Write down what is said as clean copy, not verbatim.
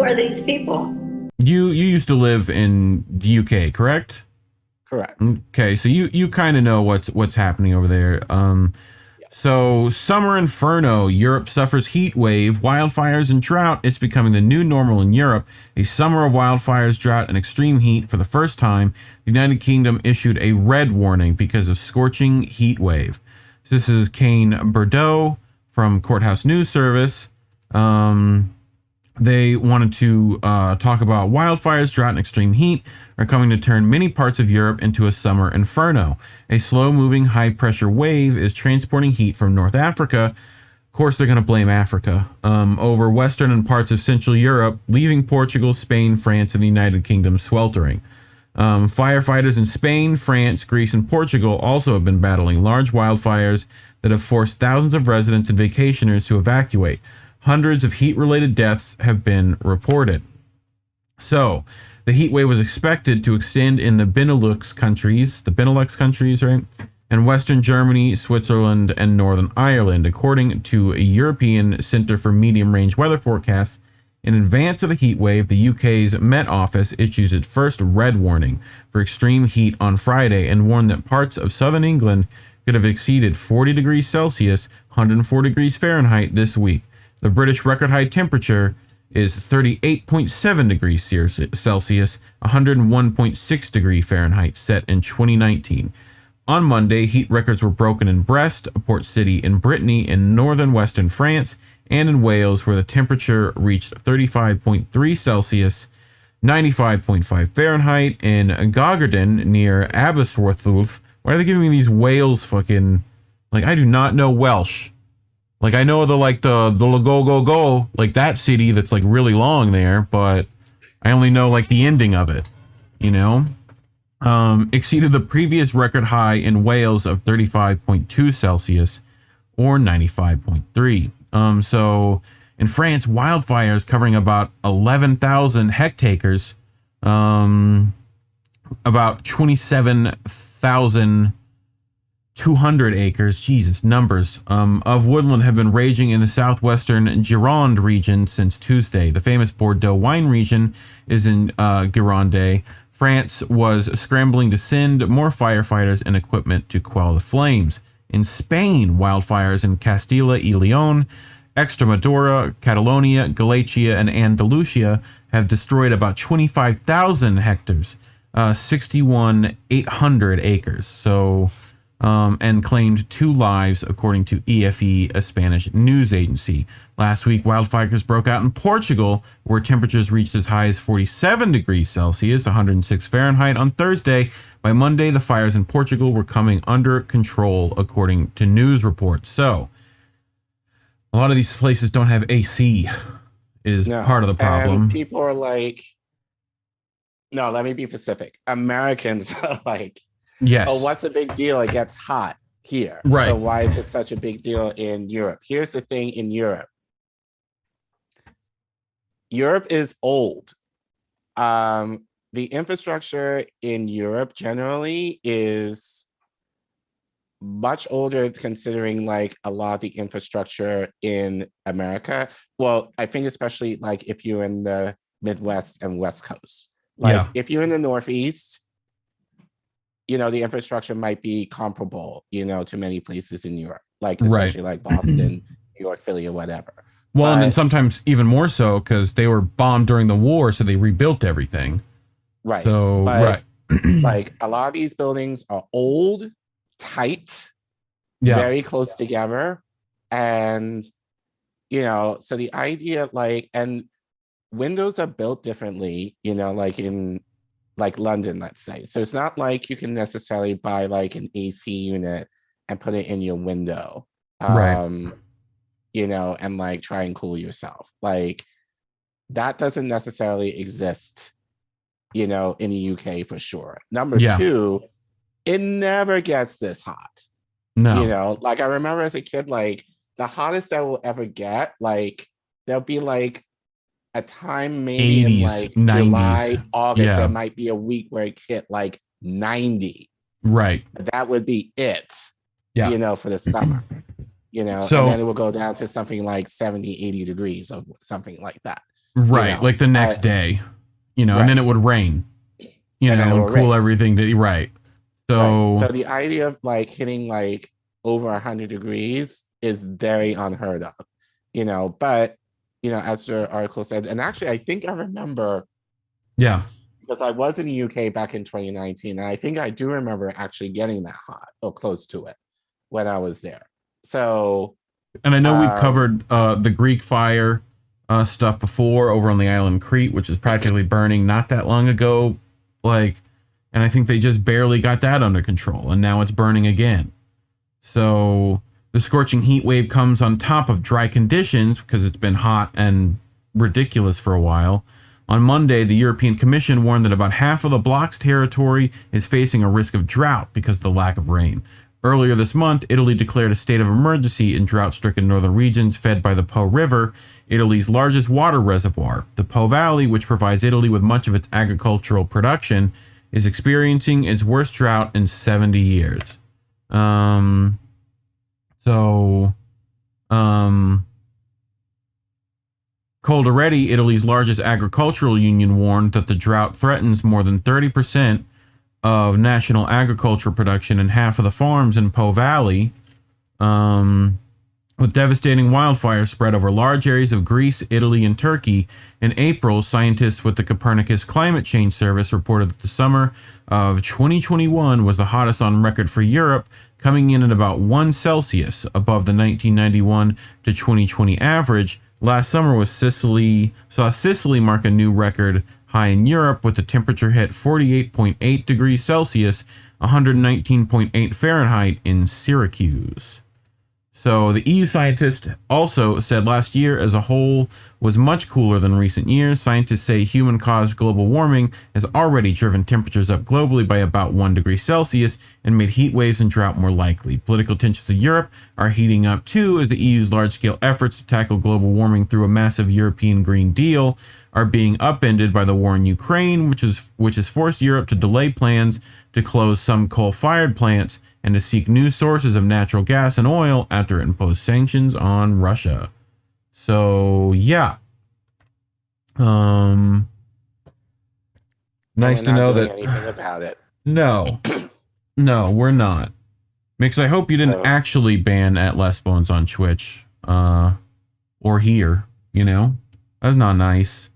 are these people? You used to live in the UK, correct? Correct. Okay, so you kind of know what's happening over there. So summer inferno, Europe suffers heat wave, wildfires, and drought. It's becoming the new normal in Europe. A summer of wildfires, drought, and extreme heat. For the first time, the United Kingdom issued a red warning because of scorching heat wave. So this is Kane Bordeaux from Courthouse News Service. They wanted to talk about wildfires, drought, and extreme heat are coming to turn many parts of Europe into a summer inferno. A slow-moving, high-pressure wave is transporting heat from North Africa. Of course, they're going to blame Africa over western and parts of Central Europe, leaving Portugal, Spain, France, and the United Kingdom sweltering. Firefighters in Spain, France, Greece, and Portugal also have been battling large wildfires that have forced thousands of residents and vacationers to evacuate. Hundreds of heat-related deaths have been reported. So, the heat wave was expected to extend in the Benelux countries, right? And Western Germany, Switzerland, and Northern Ireland, according to a European Center for Medium-Range Weather Forecasts. In advance of the heat wave, the UK's Met Office issues its first red warning for extreme heat on Friday and warned that parts of southern England could have exceeded 40 degrees Celsius, 104 degrees Fahrenheit this week. The British record high temperature is 38.7 degrees Celsius, 101.6 degrees Fahrenheit, set in 2019. On Monday, heat records were broken in Brest, a port city in Brittany in northern western France, and in Wales, where the temperature reached 35.3 Celsius, 95.5 Fahrenheit, in Goggerden near Aberystwyth. Why are they giving me these Wales fucking... Like, I do not know Welsh. Like, I know the go, like that city that's like really long there, but I only know like the ending of it, you know? Exceeded the previous record high in Wales of 35.2 Celsius or 95.3. So in France, wildfires covering about 11,000 hectares, about 27,200 acres, Jesus, numbers, of woodland have been raging in the southwestern Gironde region since Tuesday. The famous Bordeaux wine region is in Gironde. France was scrambling to send more firefighters and equipment to quell the flames. In Spain, wildfires in Castilla y León, Extremadura, Catalonia, Galicia, and Andalusia have destroyed about 25,000 hectares, 6,800 acres. So... and claimed 2 lives, according to EFE, a Spanish news agency. Last week, wildfires broke out in Portugal, where temperatures reached as high as 47 degrees Celsius, 106 Fahrenheit on Thursday. By Monday, the fires in Portugal were coming under control, according to news reports. So, a lot of these places don't have AC, is part of the problem. And people are like, no, let me be specific. Americans are like, yes. Oh, what's the big deal? It gets hot here. Right. So why is it such a big deal in Europe? Here's the thing in Europe. Europe is old. The infrastructure in Europe generally is much older considering like a lot of the infrastructure in America. Well, I think especially like if you're in the Midwest and West Coast. Like if you're in the Northeast, you know, the infrastructure might be comparable, you know, to many places in Europe, like especially like Boston, New York, Philly, or whatever. Well, and then sometimes even more so because they were bombed during the war, so they rebuilt everything. Right. So, like a lot of these buildings are old, tight, very close together. And, you know, so the idea like, and windows are built differently, you know, like in like London, let's say. So it's not like you can necessarily buy like an AC unit and put it in your window, you know, and like try and cool yourself. Like that doesn't necessarily exist, you know, in the UK for sure. Number two, it never gets this hot. No. You know, like I remember as a kid, like the hottest that we'll ever get, like there'll be like a time maybe 80s, in like 90s. July, August, there might be a week where it hit like 90. Right. That would be it, you know, for the summer, you know, so, and then it will go down to something like 70, 80 degrees or something like that. Right, like the next day, and then it would rain, and cool everything to right. So the idea of like hitting like over 100 degrees is very unheard of, but as the article said, and actually I think I remember, because I was in the UK back in 2019, and I think I do remember actually getting that hot or close to it when I was there. So, and I know we've covered the Greek fire stuff before over on the island Crete, which is practically burning not that long ago, and I think they just barely got that under control, and now it's burning again. So the scorching heat wave comes on top of dry conditions because it's been hot and ridiculous for a while. On Monday, the European Commission warned that about half of the bloc's territory is facing a risk of drought because of the lack of rain. Earlier this month, Italy declared a state of emergency in drought-stricken northern regions fed by the Po River, Italy's largest water reservoir. The Po Valley, which provides Italy with much of its agricultural production, is experiencing its worst drought in 70 years. Coldiretti, Italy's largest agricultural union, warned that the drought threatens more than 30% of national agricultural production and half of the farms in Po Valley, with devastating wildfires spread over large areas of Greece, Italy, and Turkey. In April, scientists with the Copernicus Climate Change Service reported that the summer of 2021 was the hottest on record for Europe, coming in at about 1 Celsius above the 1991 to 2020 average. Last summer saw Sicily mark a new record high in Europe, with the temperature hit 48.8 degrees Celsius, 119.8 Fahrenheit in Syracuse. So the EU scientists also said last year as a whole was much cooler than recent years. Scientists say human-caused global warming has already driven temperatures up globally by about 1 degree Celsius and made heat waves and drought more likely. Political tensions in Europe are heating up too, as the EU's large-scale efforts to tackle global warming through a massive European Green Deal are being upended by the war in Ukraine, which has forced Europe to delay plans to close some coal-fired plants and to seek new sources of natural gas and oil after it imposed sanctions on Russia. So, yeah. Nice to know that. Anything about it. No. No, we're not. Mix, I hope you didn't actually ban At Less Bones on Twitch. Or here, That's not nice.